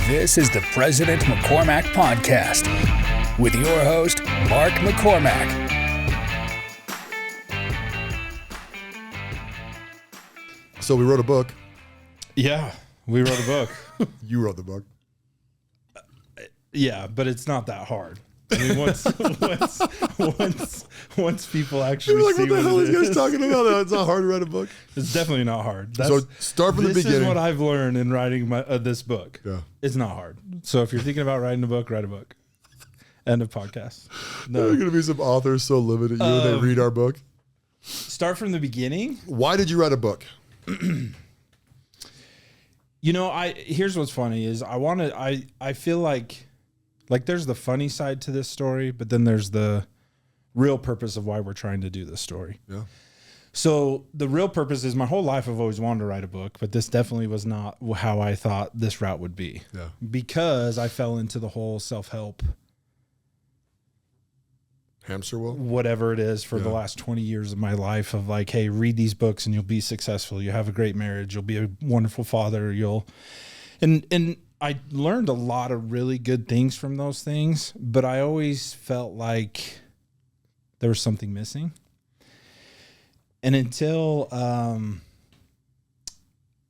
This is the President McCormack Podcast with your host, Mark McCormack. So we wrote a book. Yeah, we wrote a book. You wrote the book. Yeah, but it's not that hard. I mean, once people actually You're like, see what the hell are it these guys is, talking about? It's not hard to write a book. it's definitely not hard. So start from the beginning. This is what I've learned in writing this book. Yeah. It's not hard. So if you're thinking about writing a book, write a book. End of podcast. There are going to be some authors so livid at you when they read our book. Start from the beginning. Why did you write a book? You know, here's what's funny is I feel like there's the funny side to this story, but then there's the real purpose of why we're trying to do this story. Yeah. So the real purpose is my whole life I've always wanted to write a book, but this definitely was not how I thought this route would be. Yeah. Because I fell into the whole self-help Hamster wheel? whatever it is for the last 20 years of my life of like, hey, read these books and you'll be successful. You'll have a great marriage. You'll be a wonderful father. And I learned a lot of really good things from those things, but I always felt like there was something missing. And until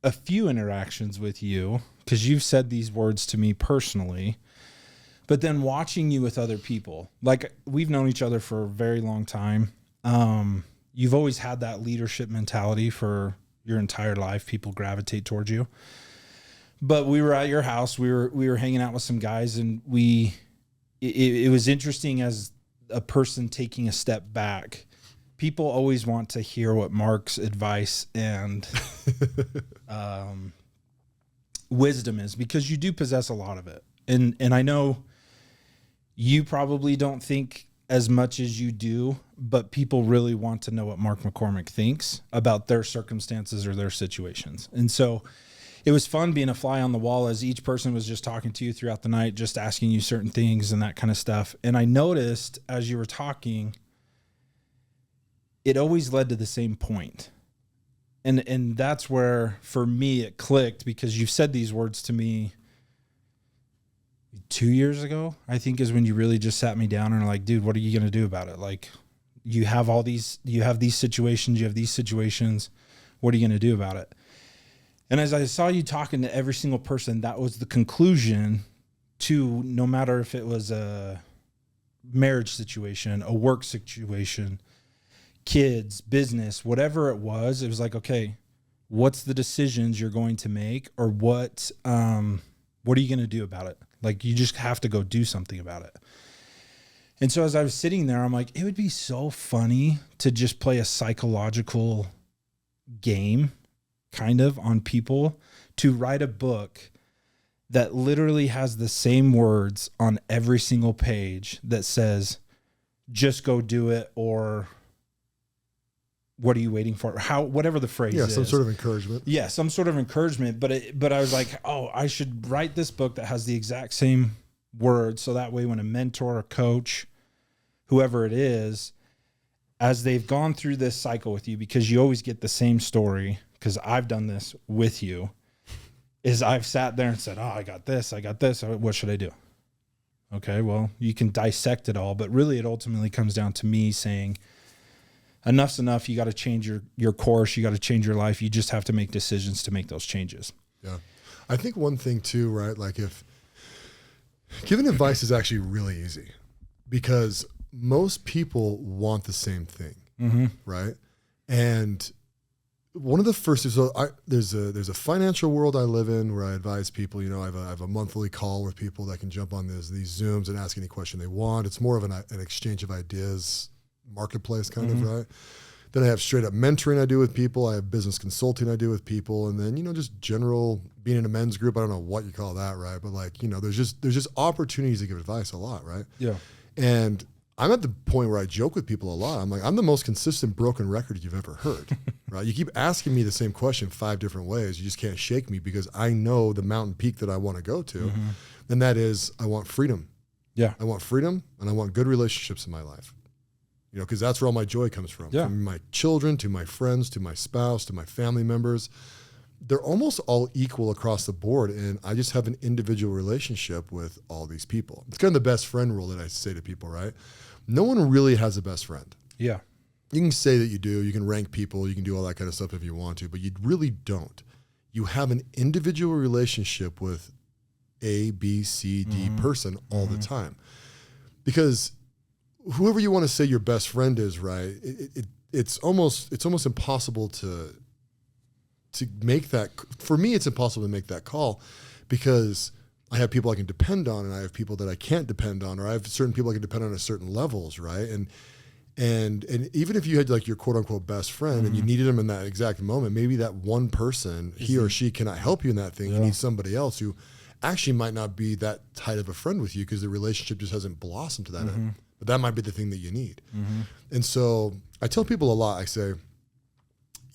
a few interactions with you, because you've said these words to me personally, but then watching you with other people, like we've known each other for a very long time. You've always had that leadership mentality for your entire life. People gravitate towards you. But we were at your house. We were hanging out with some guys, and it was interesting as a person taking a step back. People always want to hear what Mark's advice and wisdom is, because you do possess a lot of it. And I know you probably don't think as much as you do, but people really want to know what Mark McCormack thinks about their circumstances or their situations. And so it was fun being a fly on the wall as each person was just talking to you throughout the night, just asking you certain things and that kind of stuff. And I noticed as you were talking, it always led to the same point. And that's where, for me, it clicked, because you've said these words to me 2 years ago, I think, is when you really just sat me down and are like, dude, what are you going to do about it? Like, you have these situations. What are you going to do about it? And as I saw you talking to every single person, that was the conclusion to, no matter if it was a marriage situation, a work situation, kids, business, whatever it was like, okay, what's the decisions you're going to make, or what are you going to do about it? Like, you just have to go do something about it. And so as I was sitting there, I'm like, it would be so funny to just play a psychological game kind of on people, to write a book that literally has the same words on every single page that says, just go do it, or what are you waiting for? Whatever the phrase is. Yeah, some sort of encouragement. Yeah, some sort of encouragement. But I was like, oh, I should write this book that has the exact same words, so that way when a mentor or coach, whoever it is, as they've gone through this cycle with you, because you always get the same story, because I've done this with you, is I've sat there and said, oh, I got this. What should I do? Okay, well, you can dissect it all, but really it ultimately comes down to me saying, enough's enough. You got to change your course. You got to change your life. You just have to make decisions to make those changes. Yeah. I think one thing too, right? Like, if giving advice is actually really easy, because most people want the same thing, right? And one of the first, there's a financial world I live in where I advise people. You know, I have a monthly call with people that can jump on these Zooms and ask any question they want. It's more of an exchange of ideas, marketplace kind of, right? Then I have straight up mentoring I do with people. I have business consulting I do with people. And then, just general being in a men's group. I don't know what you call that, right? But like, there's just opportunities to give advice a lot, right? Yeah. And I'm at the point where I joke with people a lot. I'm like, I'm the most consistent broken record you've ever heard, right? You keep asking me the same question 5 different ways. You just can't shake me, because I know the mountain peak that I want to go to. And that is, I want freedom. Yeah. I want freedom, and I want good relationships in my life. Because that's where all my joy comes from. Yeah. From my children, to my friends, to my spouse, to my family members. they're almost all equal across the board. And I just have an individual relationship with all these people. It's kind of the best friend rule that I say to people, right? No one really has a best friend. Yeah. You can say that you do, you can rank people, you can do all that kind of stuff if you want to, but you really don't. You have an individual relationship with A, B, C, D person all the time. Because whoever you want to say your best friend is, right? It's almost impossible to make that. For me, it's impossible to make that call because I have people I can depend on, and I have people that I can't depend on, or I have certain people I can depend on at certain levels, right? And even if you had like your quote unquote best friend and you needed them in that exact moment, maybe that one person, he or she cannot help you in that thing. You need somebody else who actually might not be that tight of a friend with you because the relationship just hasn't blossomed to that end. But that might be the thing that you need. And so I tell people a lot, I say,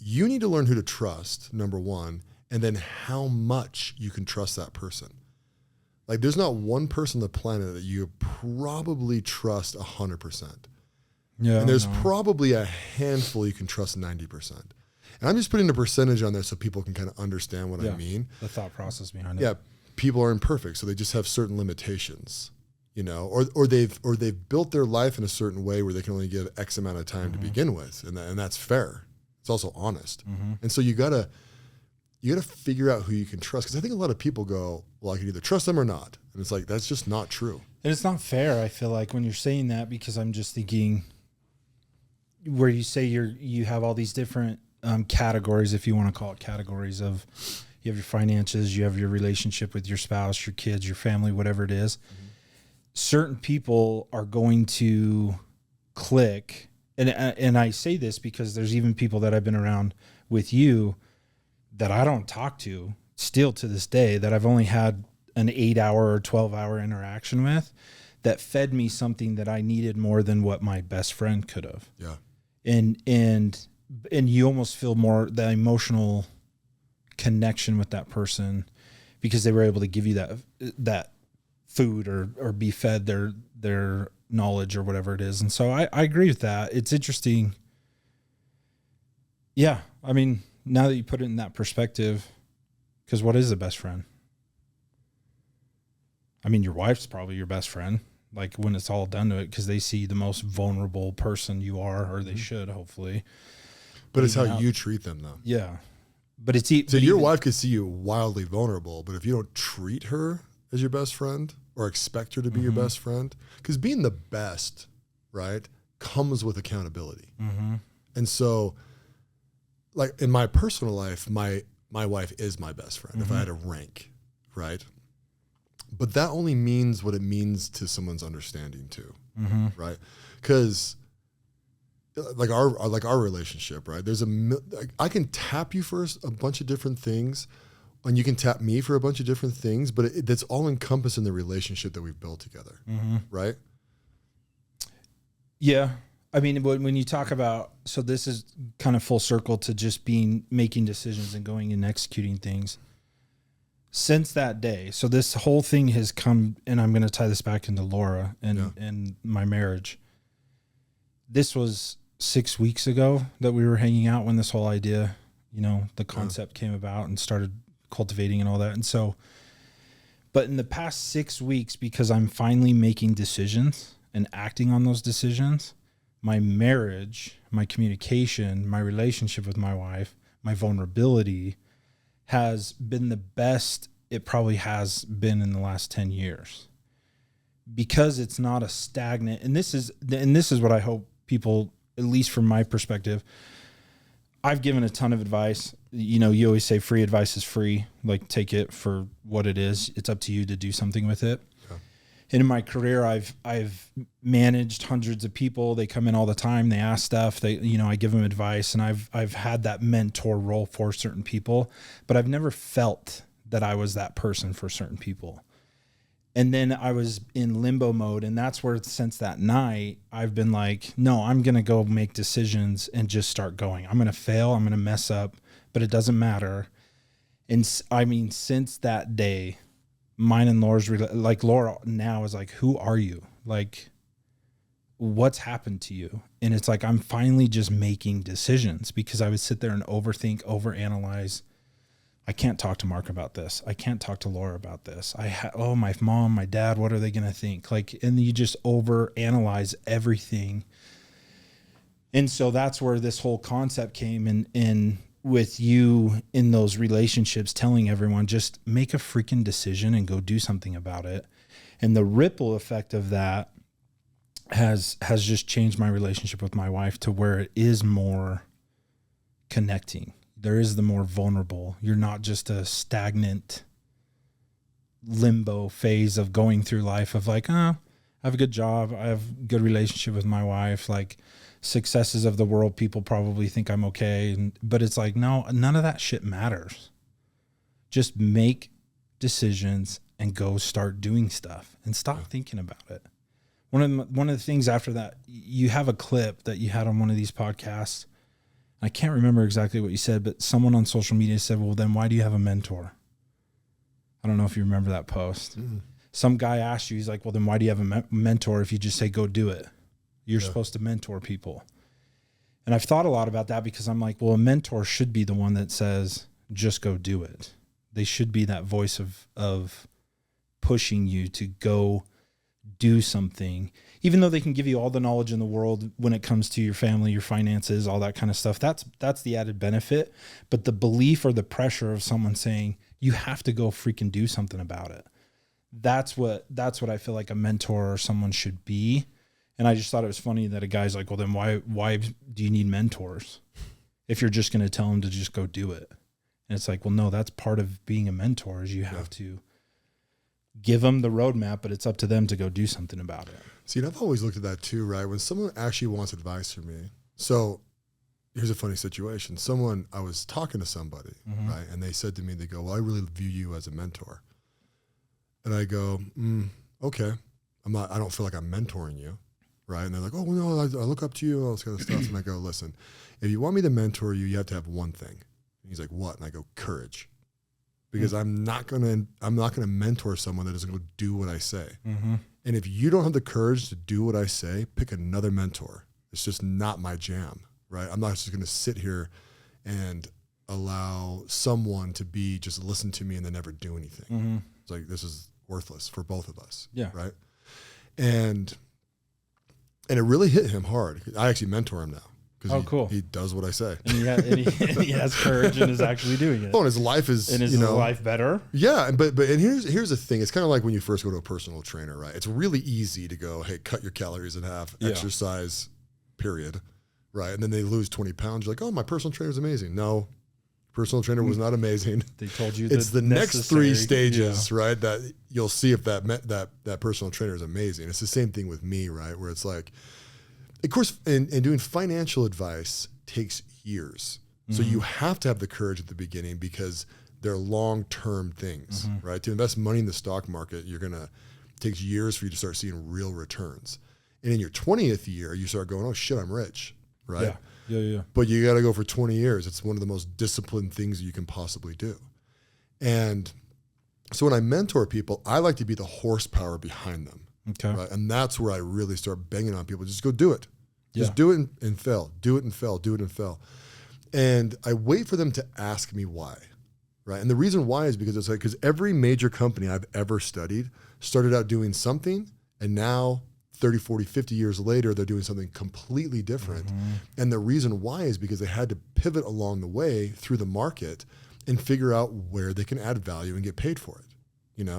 you need to learn who to trust, number one, and then how much you can trust that person. Like there's not one person on the planet that you probably trust 100%. Yeah. And there's probably a handful you can trust 90%. And I'm just putting a percentage on there so people can kind of understand what I mean. The thought process behind it. Yeah. People are imperfect, so they just have certain limitations, you know, or they've built their life in a certain way where they can only give X amount of time to begin with. And that's fair. It's also honest. And so you gotta figure out who you can trust. Cause I think a lot of people go, well, I can either trust them or not. And it's like, that's just not true. And it's not fair. I feel like when you're saying that, because I'm just thinking where you say you have all these different categories, if you want to call it categories of, you have your finances, you have your relationship with your spouse, your kids, your family, whatever it is. Certain people are going to click. And I say this because there's even people that I've been around with you that I don't talk to still to this day, that I've only had an 8-hour or 12-hour interaction with, that fed me something that I needed more than what my best friend could have. Yeah. And you almost feel more the emotional connection with that person because they were able to give you that food or be fed their knowledge or whatever it is. And so I agree with that. It's interesting. Yeah. I mean, now that you put it in that perspective, because what is a best friend? I mean, your wife's probably your best friend, like when it's all done to it, because they see the most vulnerable person you are, or they should, hopefully. But it's how you treat them, though. Yeah. But it's so your wife could see you wildly vulnerable, but if you don't treat her as your best friend or expect her to be your best friend, because being the best, right, comes with accountability. And so, like in my personal life, my wife is my best friend if I had a rank, right? But that only means what it means to someone's understanding too, right? Because like our relationship, right? There's I can tap you for a bunch of different things, and you can tap me for a bunch of different things, but that's all encompassed in the relationship that we've built together, right? Yeah. I mean, when you talk about, so this is kind of full circle to just making decisions and going and executing things. Since that day, so this whole thing has come, and I'm going to tie this back into Laura and my marriage. This was 6 weeks ago that we were hanging out when this whole idea, the concept came about and started cultivating and all that. And so, but in the past 6 weeks, because I'm finally making decisions and acting on those decisions, my marriage, my communication, my relationship with my wife, my vulnerability has been the best it probably has been in the last 10 years, because it's not a stagnant. And this is what I hope people, at least from my perspective, I've given a ton of advice. You always say free advice is free. Like, take it for what it is. It's up to you to do something with it. Yeah. And in my career, I've managed hundreds of people. They come in all the time. They ask stuff. I give them advice, and I've had that mentor role for certain people, but I've never felt that I was that person for certain people. And then I was in limbo mode, and that's where since that night, I've been like, no, I'm going to go make decisions and just start going. I'm going to fail. I'm going to mess up, but it doesn't matter. And I mean, since that day, mine and Laura's, like Laura now is like, who are you? Like, what's happened to you? And it's like, I'm finally just making decisions, because I would sit there and overthink, overanalyze I can't talk to Mark about this. I can't talk to Laura about this. My mom, my dad, what are they going to think? Like, and you just over analyze everything. And so that's where this whole concept came in with you in those relationships, telling everyone, just make a freaking decision and go do something about it. And the ripple effect of that has just changed my relationship with my wife to where it is more connecting. There is the more vulnerable. You're not just a stagnant limbo phase of going through life of like, I have a good job. I have a good relationship with my wife. Like, successes of the world, people probably think I'm okay. But it's like, no, none of that shit matters. Just make decisions and go start doing stuff and stop thinking about it. One of the things after that, you have a clip that you had on one of these podcasts. I can't remember exactly what you said, but someone on social media said, well, then why do you have a mentor? I don't know if you remember that post. Mm-hmm. Some guy asked you, he's like, well, then why do you have a mentor if you just say, go do it? You're supposed to mentor people. And I've thought a lot about that because I'm like, well, a mentor should be the one that says, just go do it. They should be that voice of pushing you to go do something, even though they can give you all the knowledge in the world when it comes to your family, your finances, all that kind of stuff. That's the added benefit. But the belief or the pressure of someone saying, you have to go freaking do something about it. That's what I feel like a mentor or someone should be. And I just thought it was funny that a guy's like, well, then why do you need mentors if you're just going to tell them to just go do it? And it's like, well, no, that's part of being a mentor is you have to give them the roadmap, but it's up to them to go do something about it. See, and I've always looked at that too, right? When someone actually wants advice from me. So here's a funny situation. I was talking to somebody, right? And they said to me, they go, well, I really view you as a mentor. And I go, okay. I don't feel like I'm mentoring you. Right. And they're like, oh, well, no, I look up to you, all this kind of stuff. And I go, listen, if you want me to mentor you, you have to have one thing. And he's like, what? And I go, courage. Because I'm not going to mentor someone that doesn't go do what I say. Mm-hmm. And if you don't have the courage to do what I say, pick another mentor. It's just not my jam. Right. I'm not just going to sit here and allow someone to just listen to me and then never do anything. Mm-hmm. It's like, this is worthless for both of us. Yeah. Right. And it really hit him hard. I actually mentor him now. Cool. He does what I say. And he has courage and is actually doing it. Oh, and his life is, and is his life better? Yeah. But here's the thing. It's kind of like when you first go to a personal trainer, right? It's really easy to go, hey, cut your calories in half, exercise, period. Right. And then they lose 20 pounds. You're like, oh, my personal trainer is amazing. No, personal trainer was not amazing. They told you it's the next 3 stages, right? That you'll see if that personal trainer is amazing. It's the same thing with me, right? Where it's like, of course, and doing financial advice takes years. Mm-hmm. So you have to have the courage at the beginning because they're long-term things, right? To invest money in the stock market, takes years for you to start seeing real returns. And in your 20th year, you start going, oh shit, I'm rich, right? Yeah. But you got to go for 20 years. It's one of the most disciplined things you can possibly do. And so when I mentor people, I like to be the horsepower behind them. Okay. Right? And that's where I really start banging on people. Just go do it. Just do it and fail. Do it and fail. Do it and fail. And I wait for them to ask me why. Right. And the reason why is because because every major company I've ever studied started out doing something, and now 30, 40, 50 years later, they're doing something completely different. Mm-hmm. And the reason why is because they had to pivot along the way through the market and figure out where they can add value and get paid for it.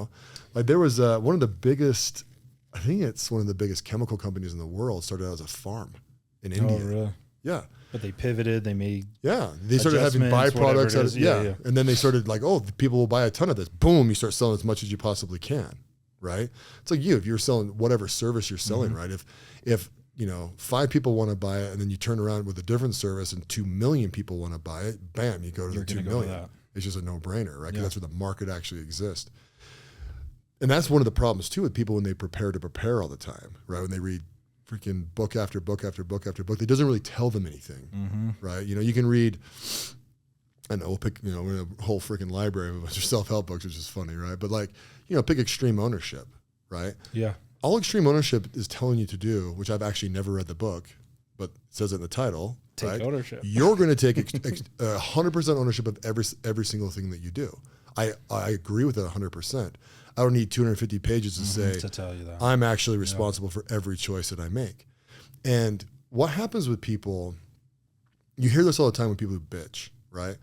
Like there was one of the biggest, I think it's one of the biggest chemical companies in the world started out as a farm in India. Oh, really? Yeah. But they pivoted, they made they started having byproducts. Yeah. And then they started like, oh, people will buy a ton of this. Boom, you start selling as much as you possibly can. Right? It's like if you're selling whatever service you're selling, right? If 5 people want to buy it and then you turn around with a different service and 2 million people want to buy it, bam, you go to the 2 million. It's just a no-brainer, right? Because that's where the market actually exists. And that's one of the problems too with people when they prepare all the time, right? When they read freaking book after book after book after book, it doesn't really tell them anything, right? You can read, I know we'll pick, a whole freaking library of a bunch of self-help books, which is funny, right? But pick extreme ownership, right? Yeah. All extreme ownership is telling you to do, which I've actually never read the book, but it says it in the title. Take right? ownership. You're going to take 100% ownership of every single thing that you do. I agree with it 100%. I don't need 250 pages to say to tell you that I'm actually responsible for every choice that I make. And what happens with people, you hear this all the time with people who bitch, right?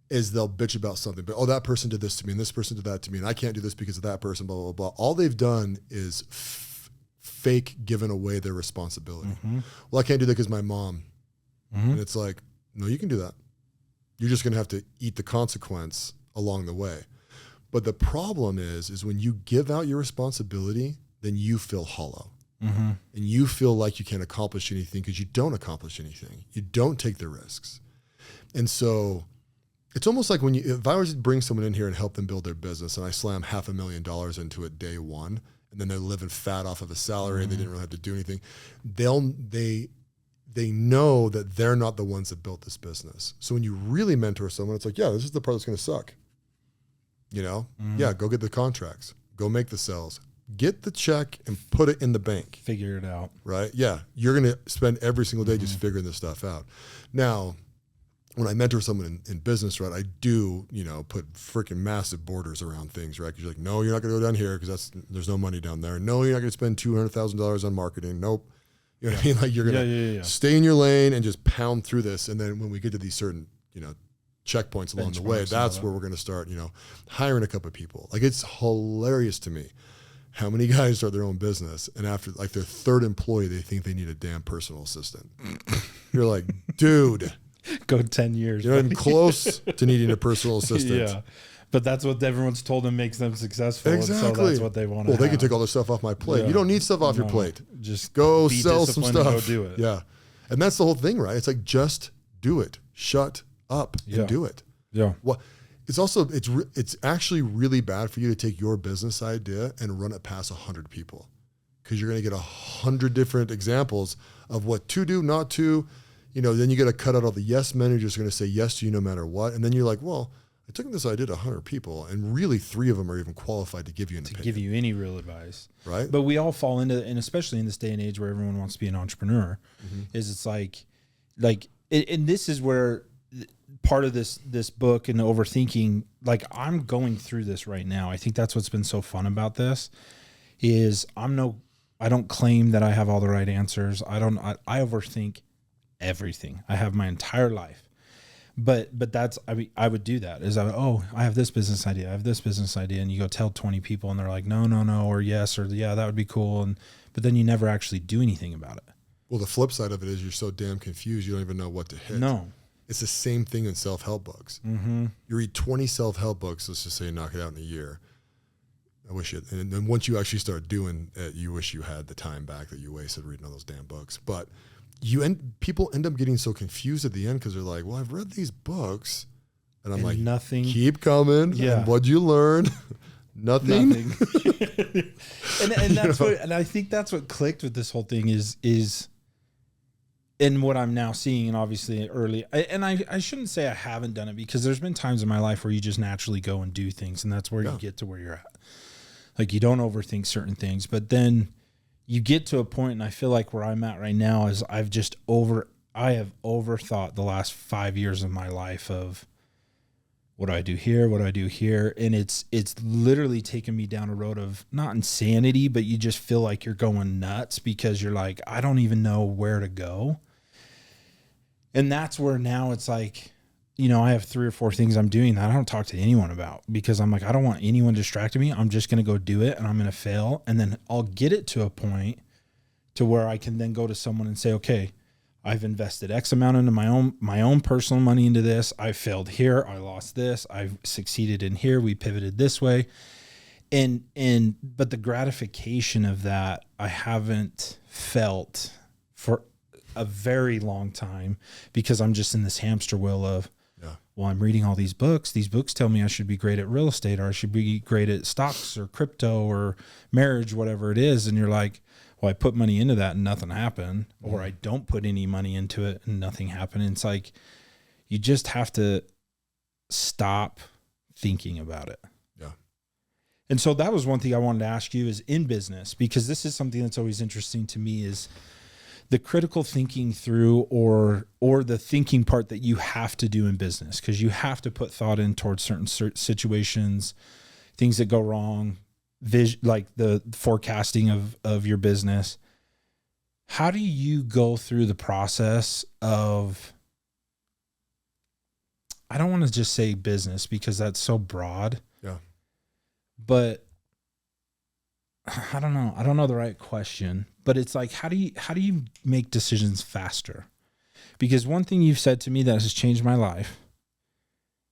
Is they'll bitch about something, but that person did this to me and this person did that to me and I can't do this because of that person, blah, blah, blah. All they've done is fake giving away their responsibility. Well, I can't do that because my mom. And it's like, no, you can do that. You're just going to have to eat the consequence along the way. But the problem is when you give out your responsibility, then you feel hollow. And you feel like you can't accomplish anything because you don't accomplish anything. You don't take the risks. And so it's almost like if I was to bring someone in here and help them build their business and I slam $500,000 into it day one, and then they're living fat off of a salary and they didn't really have to do anything, they know that they're not the ones that built this business. So when you really mentor someone, it's like, yeah, this is the part that's going to suck. Yeah, go get the contracts, go make the sales, get the check and put it in the bank. Figure it out. Right? Yeah. You're going to spend every single day just figuring this stuff out. Now, when I mentor someone in business, right, I do, put freaking massive borders around things, right? Because you're like, no, you're not going to go down here because there's no money down there. No, you're not going to spend $200,000 on marketing. Nope. You know what I mean? Like you're going to stay in your lane and just pound through this. And then when we get to these certain, checkpoints along the way, that's where we're going to start, hiring a couple of people. Like it's hilarious to me how many guys start their own business and after like their third employee, they think they need a damn personal assistant. You're like, dude, go 10 years. You're not even close to needing a personal assistant. Yeah. But that's what everyone's told them makes them successful. Exactly. And so that's what they want to Well, they can take all their stuff off my plate. Yeah. You don't need stuff off your plate. Just go be sell some disciplined stuff. And go do it. Yeah. And that's the whole thing, right? It's like, just do it. Shut up and do it. Yeah. Well, it's actually really bad for you to take your business idea and run it past 100 people, because you're going to get 100 different examples of what to do, not to. Then you got to cut out all the yes men who are just going to say yes to you no matter what. And then you're like, well, I took this idea to 100 people, and really 3 of them are even qualified to give you an opinion. Give you any real advice. Right. But we all fall into, and especially in this day and age where everyone wants to be an entrepreneur, is it's like, and this is where part of this book and the overthinking, like I'm going through this right now. I think that's what's been so fun about this is I don't claim that I have all the right answers. I overthink everything. I have my entire life. But that's, I would do that is I have this business idea. I have this business idea. And you go tell 20 people and they're like, no, or yes, or yeah, that would be cool. But then you never actually do anything about it. Well, the flip side of it is you're so damn confused. You don't even know what to hit. No. It's the same thing in self-help books. You read 20 self-help books, let's just say knock it out in a year. I wish it, and then once you actually start doing it, you wish you had the time back that you wasted reading all those damn books. But people end up getting so confused at the end because they're like, well, I've read these books. And I'm like, nothing. Keep coming. Yeah. And what'd you learn? Nothing. and that's what, and I think that's what clicked with this whole thing is and what I'm now seeing, and obviously I shouldn't say I haven't done it, because there's been times in my life where you just naturally go and do things, and that's where you get to where you're at. Like you don't overthink certain things, but then you get to a point, and I feel like where I'm at right now is I have overthought the last 5 years of my life of what do I do here? What do I do here? And it's literally taken me down a road of not insanity, but you just feel like you're going nuts because you're like, I don't even know where to go. And that's where now it's like, I have 3 or 4 things I'm doing that I don't talk to anyone about, because I'm like, I don't want anyone distracting me. I'm just going to go do it, and I'm going to fail. And then I'll get it to a point to where I can then go to someone and say, okay, I've invested X amount into my own personal money into this. I failed here. I lost this. I've succeeded in here. We pivoted this way. But the gratification of that, I haven't felt for a very long time, because I'm just in this hamster wheel of, well, I'm reading all these books. These books tell me I should be great at real estate, or I should be great at stocks or crypto or marriage, whatever it is. And you're like, well, I put money into that and nothing happened, or I don't put any money into it and nothing happened. And it's like, you just have to stop thinking about it. Yeah. And so that was one thing I wanted to ask you is in business, because this is something that's always interesting to me, is the critical thinking through or the thinking part that you have to do in business, because you have to put thought in towards certain situations, things that go wrong, like the forecasting of your business. How do you go through the process of, I don't want to just say business because that's so broad. Yeah. But I don't know. I don't know the right question, but it's like, how do you make decisions faster? Because one thing you've said to me that has changed my life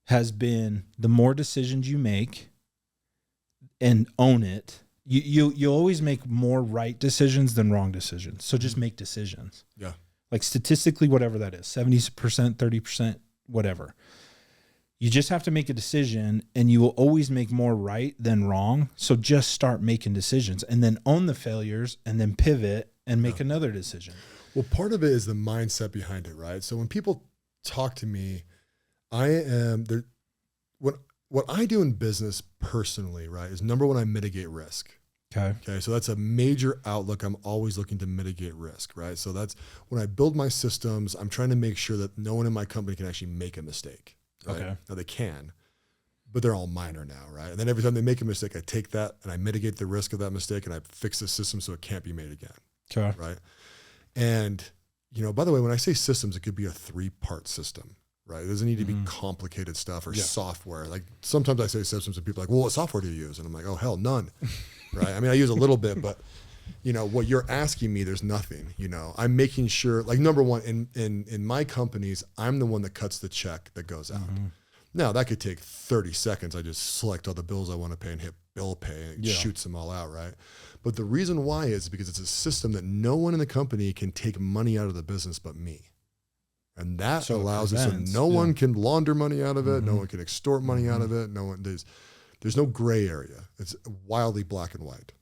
has been the more decisions you make and own it, you always make more right decisions than wrong decisions. So just make decisions. Yeah. Like statistically, whatever that is, 70%, 30%, whatever. You just have to make a decision, and you will always make more right than wrong. So just start making decisions and then own the failures and then pivot and make another decision. Well, part of it is the mindset behind it, right? So when people talk to me, I am there. What I do in business personally, right, is number one, I mitigate risk. Okay. So that's a major outlook. I'm always looking to mitigate risk, right? So that's when I build my systems, I'm trying to make sure that no one in my company can actually make a mistake. Right? Okay. Now they can, but they're all minor now, right? And then every time they make a mistake, I take that and I mitigate the risk of that mistake and I fix the system so it can't be made again. Okay. Right. And, by the way, when I say systems, it could be a 3-part system. Right. It doesn't need to be complicated stuff or software. Like sometimes I say systems and people are like, well, what software do you use? And I'm like, oh, hell, none. Right. I mean, I use a little bit, but what you're asking me, there's nothing, I'm making sure, like, number one, in my companies, I'm the one that cuts the check that goes out. Now that could take 30 seconds. I just select all the bills I want to pay and hit bill pay and it shoots them all out. Right. But the reason why is because it's a system that no one in the company can take money out of the business but me. And that allows us, so no one can launder money out of it. No one can extort money out of it. There's no gray area. It's wildly black and white.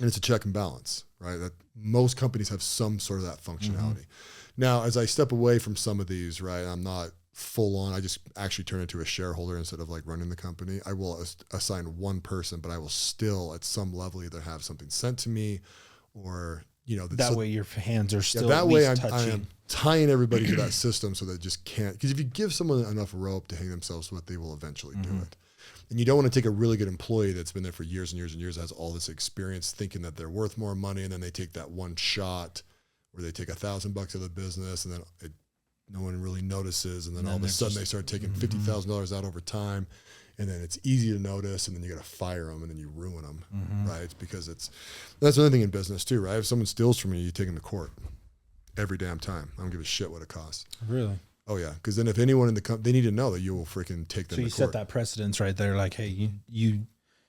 And it's a check and balance, right? That most companies have some sort of that functionality. Now, as I step away from some of these, right, I'm not full on. I just actually turn into a shareholder instead of like running the company. I will assign one person, but I will still at some level either have something sent to me or, that way your hands are still that at way least I touching. am tying everybody to that system so they just can't, because if you give someone enough rope to hang themselves with, they will eventually do it. And you don't want to take a really good employee that's been there for years and years and years, has all this experience, thinking that they're worth more money, and then they take that one shot where they take $1,000 out of the business, and then no one really notices, and then all of a sudden they start taking $50,000 out over time, and then it's easy to notice, and then you got to fire them, and then you ruin them, right? It's because that's another thing in business too, right? If someone steals from you, you take them to court every damn time. I don't give a shit what it costs. Really? Oh yeah, because then if anyone in the company, they need to know that you will freaking take them to court. So you set that precedence right there, like, hey, you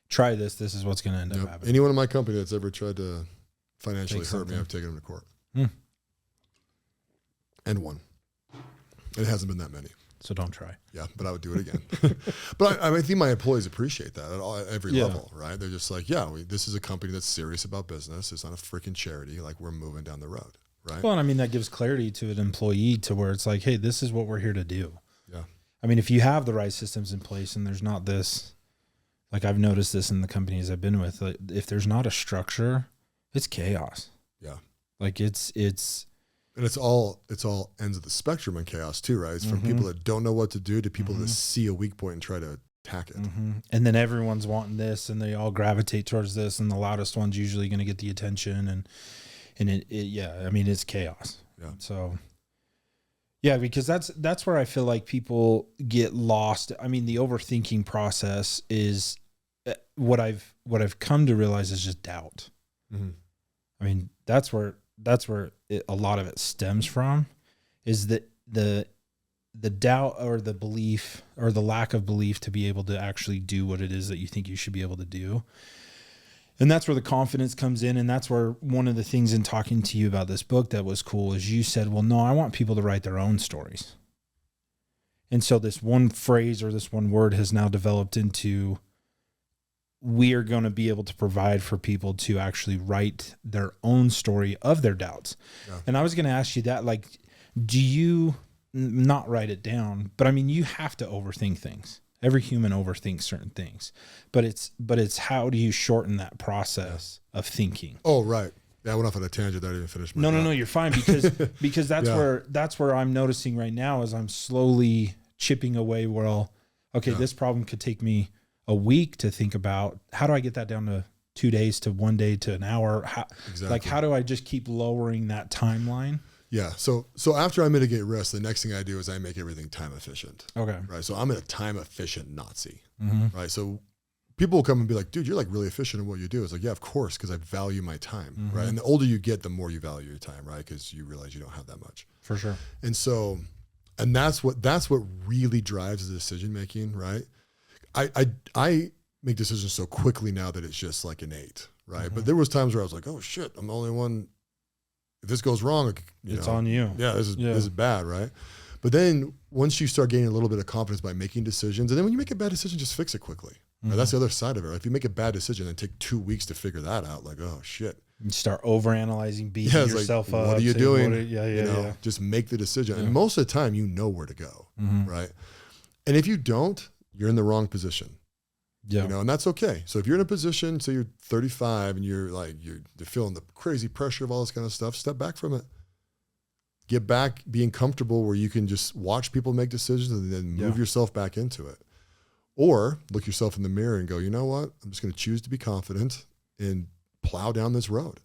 try this is what's going to end up happening. Anyone in my company that's ever tried to financially hurt me, I've taken them to court. And won. It hasn't been that many. So don't try. Yeah, but I would do it again. But I think my employees appreciate that at every level, right? They're just like, this is a company that's serious about business. It's not a freaking charity. Like, we're moving down the road, right? Well, and I mean, that gives clarity to an employee to where it's like, hey, this is what we're here to do. Yeah. I mean, if you have the right systems in place and there's not this, like I've noticed this in the companies I've been with, like, if there's not a structure, it's chaos. Yeah. Like it's and it's all ends of the spectrum in chaos too, right? It's from people that don't know what to do to people that see a weak point and try to attack it. And then everyone's wanting this, and they all gravitate towards this, and the loudest one's usually going to get the attention, and I mean, it's chaos. Yeah. So yeah, because that's where I feel like people get lost. I mean, the overthinking process is what I've come to realize is just doubt. I mean, that's where a lot of it stems from, is that the doubt or the belief or the lack of belief to be able to actually do what it is that you think you should be able to do. And that's where the confidence comes in. And that's where one of the things in talking to you about this book that was cool is you said, well, no, I want people to write their own stories. And so this one phrase or this one word has now developed into, we are going to be able to provide for people to actually write their own story of their doubts. Yeah. And I was going to ask you that, like, do you not write it down? But I mean, you have to overthink things. Every human overthinks certain things, but it's how do you shorten that process of thinking? Oh, right. Yeah, I went off on a tangent. I didn't even finish my No, you're fine because that's where I'm noticing right now is I'm slowly chipping away. Well, okay, this problem could take me a week to think about. How do I get that down to 2 days to 1 day to an hour? How do I just keep lowering that timeline? Yeah. So after I mitigate risk, the next thing I do is I make everything time efficient. Okay. Right. So I'm a time efficient Nazi. Right. So people will come and be like, dude, you're like really efficient in what you do. It's like, yeah, of course, because I value my time. Right. And the older you get, the more you value your time, right? Because you realize you don't have that much. For sure. And so, and that's what really drives the decision making, right? I make decisions so quickly now that it's just like innate, right? But there was times where I was like, oh shit, I'm the only one. If this goes wrong, it's on you. Yeah, this is bad, right? But then once you start gaining a little bit of confidence by making decisions, and then when you make a bad decision, just fix it quickly. Right? That's the other side of it. Right? If you make a bad decision and take 2 weeks to figure that out, like, oh shit. You start overanalyzing, beating yourself up. What are you doing? Just make the decision. And most of the time, you know where to go, right? And if you don't, you're in the wrong position. Yeah. And that's okay. So if you're in a position, say you're 35 and you're feeling the crazy pressure of all this kind of stuff, step back from it. Get back being comfortable where you can just watch people make decisions and then move yourself back into it. Or look yourself in the mirror and go, you know what? I'm just going to choose to be confident and plow down this road.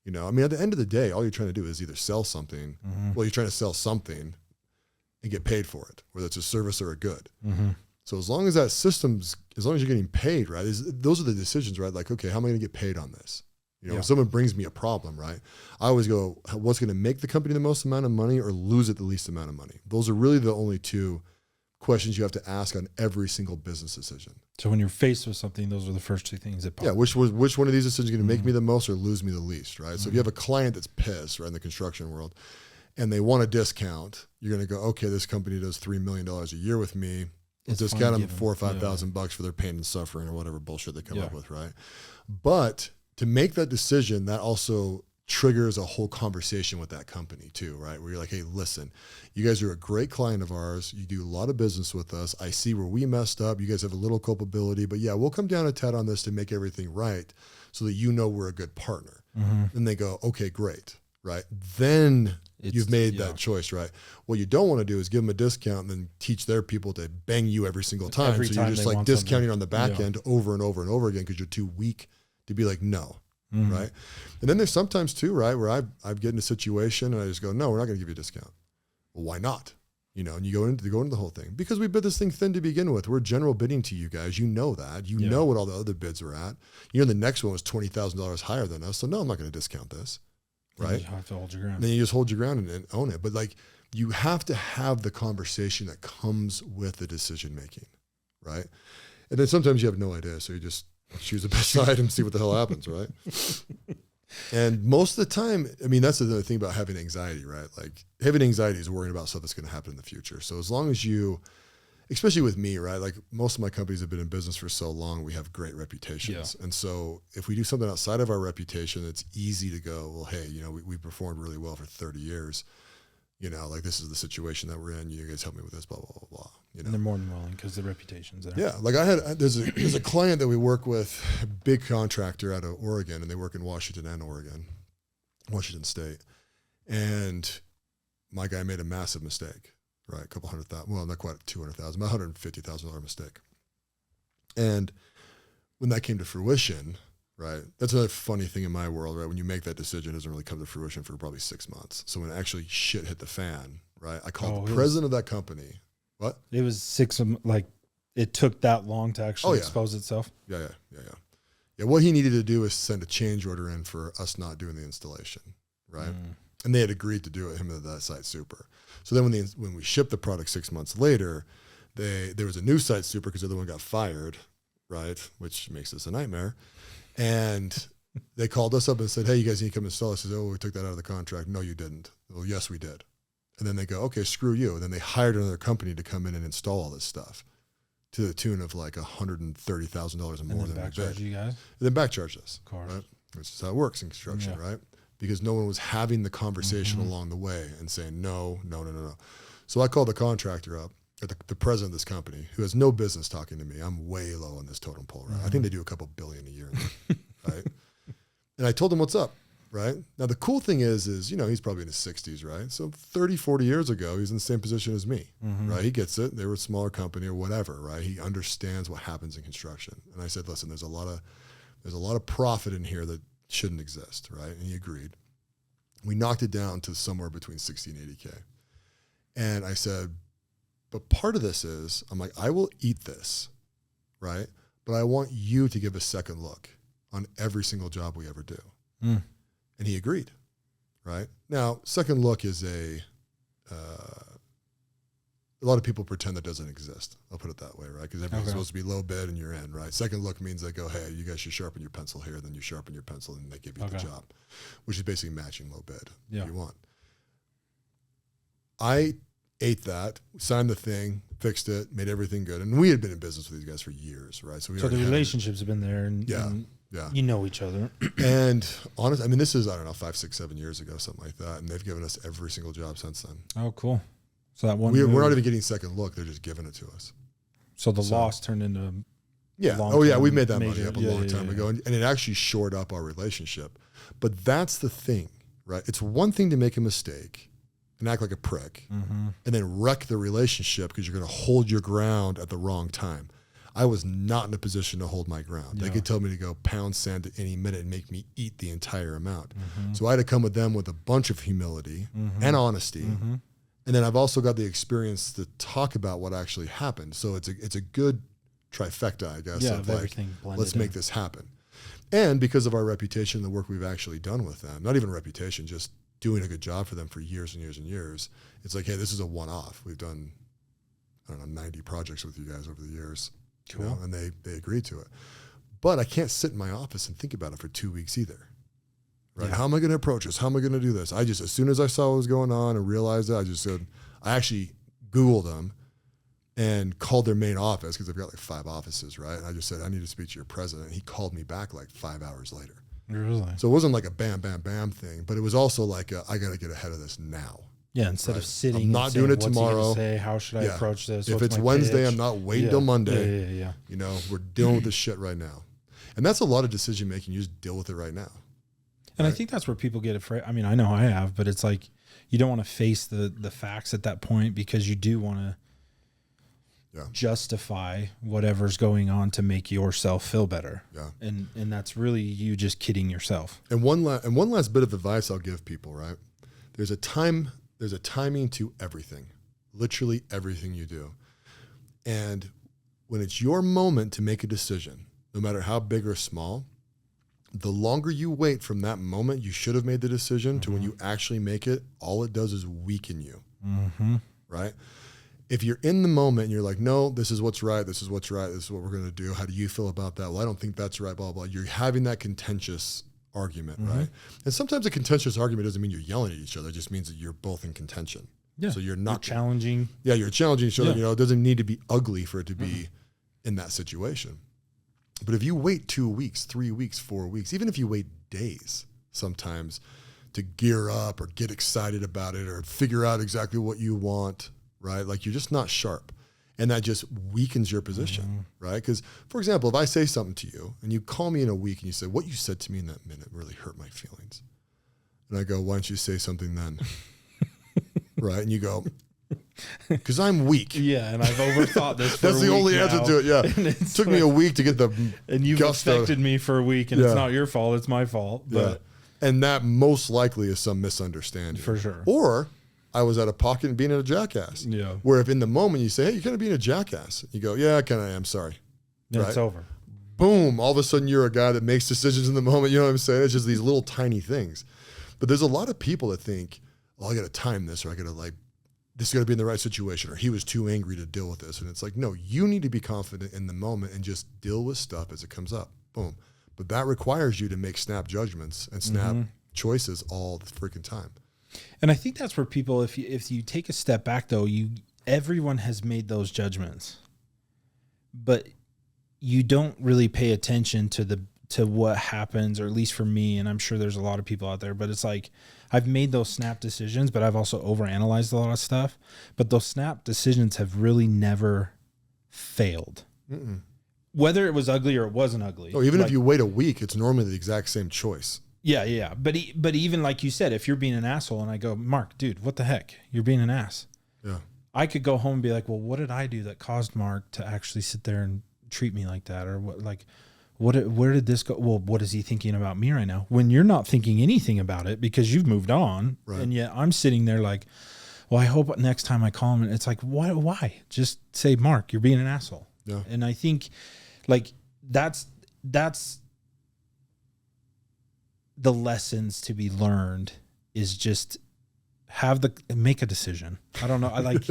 At the end of the day, all you're trying to do is either sell something. Well, you're trying to sell something and get paid for it, whether it's a service or a good. So as long as that as long as you're getting paid, right? Those are the decisions, right? Like, okay, how am I going to get paid on this? If someone brings me a problem, right? I always go, what's going to make the company the most amount of money or lose it the least amount of money? Those are really the only two questions you have to ask on every single business decision. So when you're faced with something, those are the first two things that pop. Yeah, which one of these decisions is going to make me the most or lose me the least, right? So if you have a client that's pissed, right, in the construction world, and they want a discount, you're going to go, okay, this company does $3 million a year with me. Let's discount them $4,000 or $5,000 for their pain and suffering or whatever bullshit they come up with, right? But to make that decision, that also triggers a whole conversation with that company too, right? Where you're like, hey, listen, you guys are a great client of ours. You do a lot of business with us. I see where we messed up. You guys have a little culpability, but yeah, we'll come down a tad on this to make everything right so that we're a good partner. And they go, okay, great, right? Then you've made that choice, right? What you don't want to do is give them a discount and then teach their people to bang you every single time. So you're just like discounting on the back end over and over and over again because you're too weak to be like, no. Right. And then there's sometimes too, right, where I've get in a situation and I just go, no, we're not going to give you a discount. Well, why not? And you go into the whole thing because we bid this thing thin to begin with. We're general bidding to you guys. You know that. You know what all the other bids are at. The next one was $20,000 higher than us. So no, I'm not going to discount this. Right. You have to hold your ground. Then you just hold your ground and own it. But like you have to have the conversation that comes with the decision making. Right. And then sometimes you have no idea. So you just choose the best side and see what the hell happens, right? And most of the time, that's the other thing about having anxiety, right? Like having anxiety is worrying about stuff that's going to happen in the future. So as long as you, especially with me, right? Like most of my companies have been in business for so long, we have great reputations. And so if we do something outside of our reputation, it's easy to go, well, hey, we performed really well for 30 years. Like this is the situation that we're in. You guys help me with this, blah, blah, blah, blah. And they're more than willing because the reputation's there. Yeah. Like there's a client that we work with, a big contractor out of Oregon, and they work in Washington State. And my guy made a massive mistake, right? A couple $100,000, well, not quite $200,000, about $150,000 mistake. And when that came to fruition, right? That's another funny thing in my world, right? When you make that decision, it doesn't really come to fruition for probably 6 months. So when actually shit hit the fan, right? I called the president of that company. What? It was it took that long to actually expose itself. Yeah. What he needed to do is send a change order in for us not doing the installation, right? And they had agreed to do it, him and that site super. So then when we shipped the product 6 months later, there was a new site super because the other one got fired, right? Which makes this a nightmare. And they called us up and said, hey, you guys need to come install this. I said, oh, we took that out of the contract. No, you didn't. Well, yes, we did. And then they go, okay, screw you. And then they hired another company to come in and install all this stuff to the tune of like $130,000 more than we bid. You guys? And then backcharged us. Of course. Right? Which is how it works in construction, right? Because no one was having the conversation along the way and saying, no. So I called the contractor up, or the president of this company, who has no business talking to me. I'm way low on this totem pole, right? I think they do a couple billion a year, right? And I told him what's up. Right? Now, the cool thing is, he's probably in his 60s, right? So 30, 40 years ago, he's in the same position as me, right? He gets it. They were a smaller company or whatever, right? He understands what happens in construction. And I said, listen, there's a lot of profit in here that shouldn't exist, right? And he agreed. We knocked it down to somewhere between 60 and 80K. And I said, but part of this is, I'm like, I will eat this, right? But I want you to give a second look on every single job we ever do. And he agreed, right? Now, second look is a lot of people pretend that doesn't exist. I'll put it that way, right? Because everything's supposed to be low bid and you're in, right? Second look means they go, hey, you guys should sharpen your pencil here. Then you sharpen your pencil and they give you the job, which is basically matching low bid if you want. I ate that, signed the thing, fixed it, made everything good. And we had been in business with these guys for years, right? So the relationships have been there. And you know each other. And honestly, I mean, this is, I don't know, 5, 6, 7 years ago, something like that. And they've given us every single job since then. Oh, cool. So that one, we're not even getting second look. They're just giving it to us. So the loss turned into we made that money up a long time ago. And it actually shored up our relationship. But that's the thing, right? It's one thing to make a mistake and act like a prick and then wreck the relationship because you're going to hold your ground at the wrong time. I was not in a position to hold my ground. They could tell me to go pound sand at any minute and make me eat the entire amount. So I had to come with them with a bunch of humility and honesty. And then I've also got the experience to talk about what actually happened. So it's a good trifecta, I guess, of like, let's make this happen. And because of our reputation, the work we've actually done with them, not even reputation, just doing a good job for them for years and years and years, it's like, hey, this is a one-off. We've done, 90 projects with you guys over the years. Cool. And they agreed to it. But I can't sit in my office and think about it for 2 weeks either. Right? Yeah. How am I going to approach this? How am I going to do this? As soon as I saw what was going on and realized that, I actually Googled them and called their main office because they've got like 5 offices, right? And I just said, I need to speak to your president. And he called me back like 5 hours later. Really? So it wasn't like a bam, bam, bam thing, but it was also like, I got to get ahead of this now. Yeah, instead of sitting, I'm not doing it tomorrow. Say, how should I approach this? If it's Wednesday, I'm not waiting till Monday. Yeah. We're dealing with this shit right now, and that's a lot of decision making. You just deal with it right now. And I think that's where people get afraid. I mean, I know I have, but it's like you don't want to face the facts at that point because you do want to justify whatever's going on to make yourself feel better. Yeah, and that's really you just kidding yourself. And one last bit of advice I'll give people. Right, there's a timing to everything, literally everything you do. And when it's your moment to make a decision, no matter how big or small, the longer you wait from that moment you should have made the decision to when you actually make it, all it does is weaken you, right? If you're in the moment and you're like, no, this is what's right, this is what's right, this is what we're going to do. How do you feel about that? Well, I don't think that's right, blah, blah. You're having that contentious argument, right? And sometimes a contentious argument doesn't mean you're yelling at each other. It just means that you're both in contention. Yeah. So you're not challenging. Yeah, you're challenging each other. It doesn't need to be ugly for it to be in that situation. But if you wait 2 weeks, 3 weeks, 4 weeks, even if you wait days sometimes to gear up or get excited about it or figure out exactly what you want, right? Like you're just not sharp. And that just weakens your position, right? Because, for example, if I say something to you and you call me in a week and you say, what you said to me in that minute really hurt my feelings. And I go, why don't you say something then? Right? And you go, because I'm weak. Yeah, and I've overthought this for That's the only answer to it, yeah. It took me a week to get the and you've affected me for a week, and it's not your fault, it's my fault. But and that most likely is some misunderstanding. For sure. Or I was out of pocket and being a jackass. Yeah. Where if in the moment you say, hey, you're kind of being a jackass. You go, yeah, I kind of am, sorry. Then it's over. Boom. All of a sudden you're a guy that makes decisions in the moment. You know what I'm saying? It's just these little tiny things. But there's a lot of people that think, oh, I got to time this, or I got to this is going to be in the right situation, or he was too angry to deal with this. And it's like, no, you need to be confident in the moment and just deal with stuff as it comes up. Boom. But that requires you to make snap judgments and snap choices all the freaking time. And I think that's where people, if you take a step back though, everyone has made those judgments, but you don't really pay attention to what happens, or at least for me, and I'm sure there's a lot of people out there, but it's like, I've made those snap decisions, but I've also overanalyzed a lot of stuff. But those snap decisions have really never failed. Whether it was ugly or it wasn't ugly. Oh, even if you wait a week, it's normally the exact same choice. Yeah. But even like you said, if you're being an asshole and I go, Mark, dude, what the heck? You're being an ass. Yeah. I could go home and be like, well, what did I do that caused Mark to actually sit there and treat me like that? Or where did this go? Well, what is he thinking about me right now? When you're not thinking anything about it because you've moved on. Right. And yet I'm sitting there like, well, I hope next time I call him, and it's like, why? Just say, Mark, you're being an asshole. Yeah. And I think like that's the lessons to be learned is just make a decision. I don't know. I like,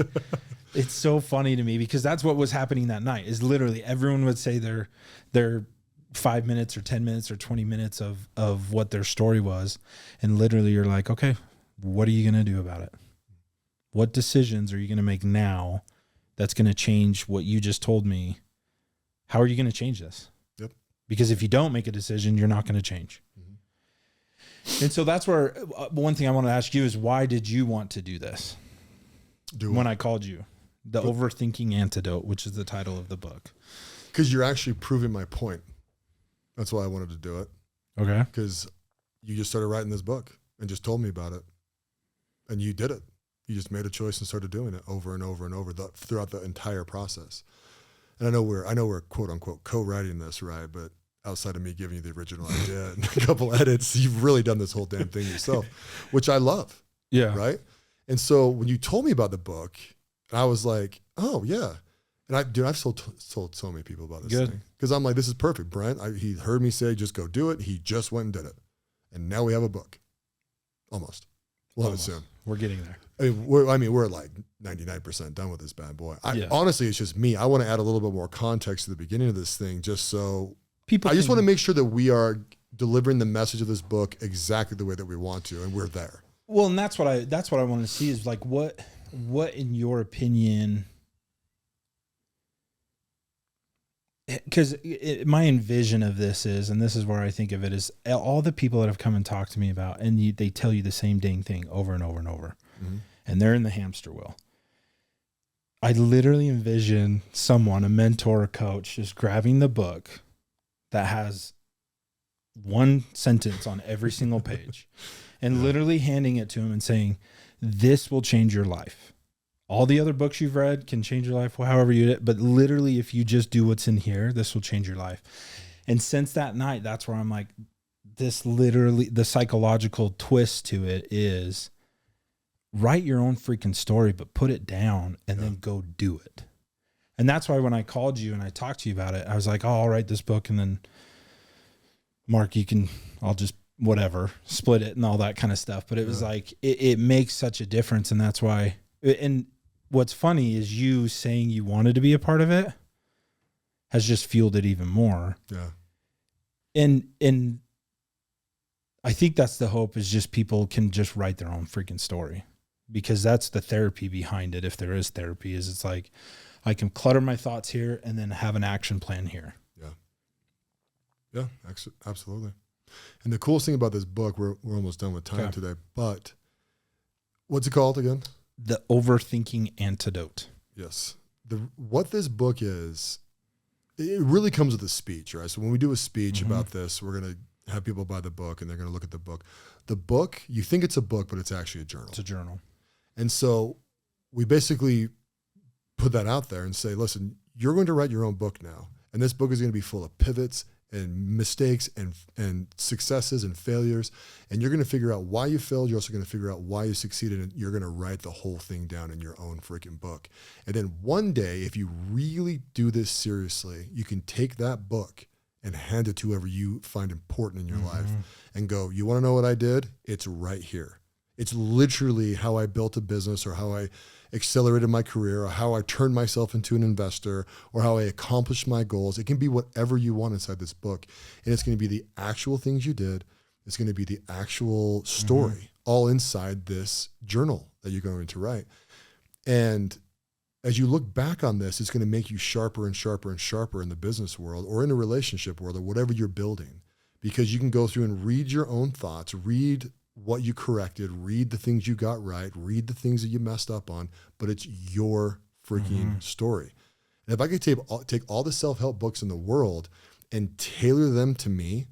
it's so funny to me because that's what was happening that night is literally everyone would say their 5 minutes or 10 minutes or 20 minutes of what their story was. And literally you're like, okay, what are you going to do about it? What decisions are you going to make now that's going to change what you just told me? How are you going to change this? Yep. Because if you don't make a decision, you're not going to change. Mm-hmm. And so that's where one thing I want to ask you is why did you want to do this? When I called you, the Overthinking Antidote, which is the title of the book. Because you're actually proving my point. That's why I wanted to do it. Okay. Because you just started writing this book and just told me about it. And you did it. You just made a choice and started doing it over and over and over throughout the entire process. And I know we're quote unquote co-writing this, right? But outside of me giving you the original idea and a couple edits, you've really done this whole damn thing yourself, which I love. Yeah. Right. And so when you told me about the book, I was like, oh yeah. And I've told so many people about this thing because I'm like, this is perfect. Brent, he heard me say, just go do it. He just went and did it. And now we have a book. Almost. We'll have it soon. We're getting there. We're like 99% done with this bad boy. Honestly, it's just me. I want to add a little bit more context to the beginning of this thing, just so I just want to make sure that we are delivering the message of this book exactly the way that we want to, and we're there. Well, and that's what I want to see is like, what in your opinion, because my envision of this is, and this is where I think of it, is all the people that have come and talked to me about, and they tell you the same dang thing over and over and over. Mm-hmm. And they're in the hamster wheel. I literally envision someone, a mentor, a coach, just grabbing the book that has one sentence on every single page and literally handing it to him and saying, this will change your life. All the other books you've read can change your life, however you did it. But literally, if you just do what's in here, this will change your life. And since that night, that's where I'm like, this literally, the psychological twist to it is write your own freaking story, but put it down and then go do it. And that's why when I called you and I talked to you about it, I was like, oh, I'll write this book. And then Mark, I'll just whatever, split it and all that kind of stuff. But it was like, it makes such a difference. And that's why, and what's funny is you saying you wanted to be a part of it has just fueled it even more. Yeah. And I think that's the hope, is just people can just write their own freaking story, because that's the therapy behind it. If there is therapy, is it's like, I can clutter my thoughts here and then have an action plan here. Yeah. Yeah, absolutely. And the coolest thing about this book, we're almost done with time today, but what's it called again? The Overthinking Antidote. Yes. What this book is, it really comes with a speech, right? So when we do a speech about this, we're going to have people buy the book and they're going to look at the book. The book, you think it's a book, but it's actually a journal. It's a journal. And so we basically put that out there and say, listen, you're going to write your own book now. And this book is going to be full of pivots and mistakes and successes and failures. And you're going to figure out why you failed. You're also going to figure out why you succeeded. And you're going to write the whole thing down in your own freaking book. And then one day, if you really do this seriously, you can take that book and hand it to whoever you find important in your life and go, you want to know what I did? It's right here. It's literally how I built a business, or how I accelerated my career, or how I turned myself into an investor, or how I accomplished my goals. It can be whatever you want inside this book. And it's going to be the actual things you did. It's going to be the actual story all inside this journal that you're going to write. And as you look back on this, it's going to make you sharper and sharper and sharper in the business world, or in a relationship world, or whatever you're building, because you can go through and read your own thoughts, read what you corrected, read the things you got right, read the things that you messed up on, but it's your freaking story. And if I could take all the self-help books in the world and tailor them to me,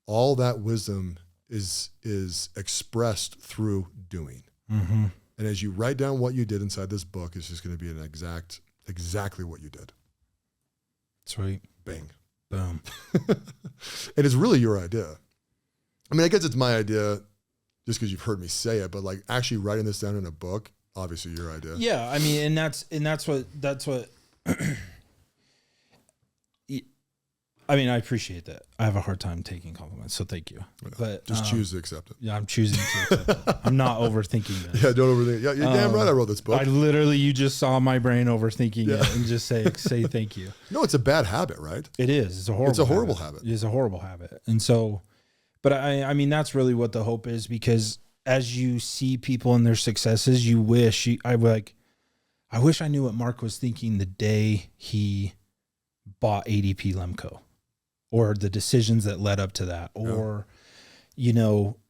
all that wisdom is expressed through doing. Mm-hmm. And as you write down what you did inside this book, it's just going to be exactly what you did. Sweet. Bang. Boom. And it's really your idea. I mean, I guess it's my idea just because you've heard me say it, but like actually writing this down in a book, obviously your idea. Yeah. I mean, and that's what, I mean, I appreciate that. I have a hard time taking compliments, so thank you. Yeah, but just choose to accept it. Yeah, I'm choosing to accept it. I'm not overthinking this. Yeah, don't overthink. Yeah, you're damn right I wrote this book. You just saw my brain overthinking it and just say thank you. No, it's a bad habit, right? It is. It's a horrible habit. It is a horrible habit. And so, but I mean, that's really what the hope is, because as you see people and their successes, I wish I knew what Mark was thinking the day he bought ADP Lemco, or the decisions that led up to that, or,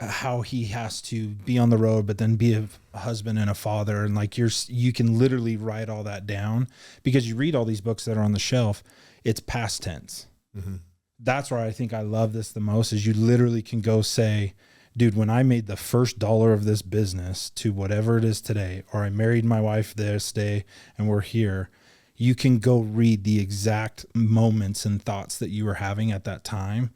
how he has to be on the road, but then be a husband and a father. And like you can literally write all that down, because you read all these books that are on the shelf, it's past tense. Mm-hmm. That's where I think I love this the most, is you literally can go say, dude, when I made the first dollar of this business to whatever it is today, or I married my wife this day and we're here, you can go read the exact moments and thoughts that you were having at that time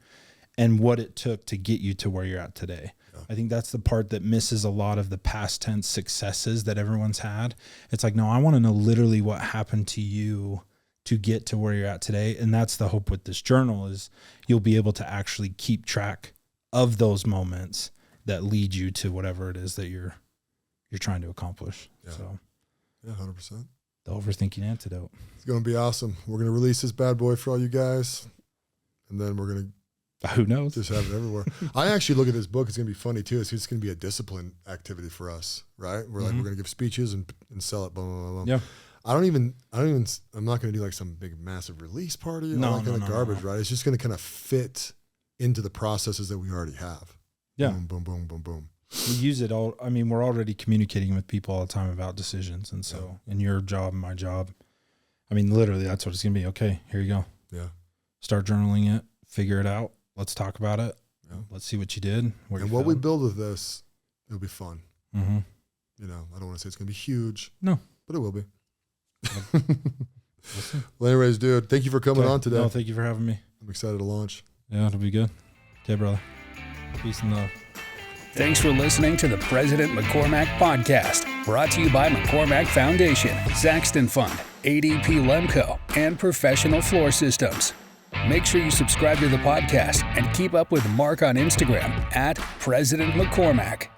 and what it took to get you to where you're at today. Yeah. I think that's the part that misses a lot of the past tense successes that everyone's had. It's like, no, I want to know literally what happened to you to get to where you're at today. And that's the hope with this journal, is you'll be able to actually keep track of those moments that lead you to whatever it is that you're trying to accomplish. Yeah. So, yeah, 100%. The overthinking antidote. It's going to be awesome. We're going to release this bad boy for all you guys, and then we're going to, who knows, just have it everywhere. I actually look at this book. It's going to be funny too. It's going to be a discipline activity for us, right? We're like, we're going to give speeches and sell it. Blah, blah, blah, blah. Yeah. I'm not going to do like some big massive release party and all that kind of garbage, right? It's just going to kind of fit into the processes that we already have. Yeah. Boom, boom, boom, boom, boom. We use it all. I mean, we're already communicating with people all the time about decisions. And so in your job, my job, I mean, literally that's what it's going to be. Okay, here you go. Yeah. Start journaling it, figure it out. Let's talk about it. Yeah. Let's see what you did. And what we build with this, it'll be fun. Mm-hmm. I don't want to say it's going to be huge. No. But it will be. Well, anyways, dude, thank you for coming on today. No, thank you for having me. I'm excited to launch. Yeah, it'll be good. Okay, brother. Peace and love. Thanks for listening to the President McCormack Podcast, brought to you by McCormack Foundation, Saxton Fund, ADP Lemco, and Professional Floor Systems. Make sure you subscribe to the podcast and keep up with Mark on Instagram @President McCormack.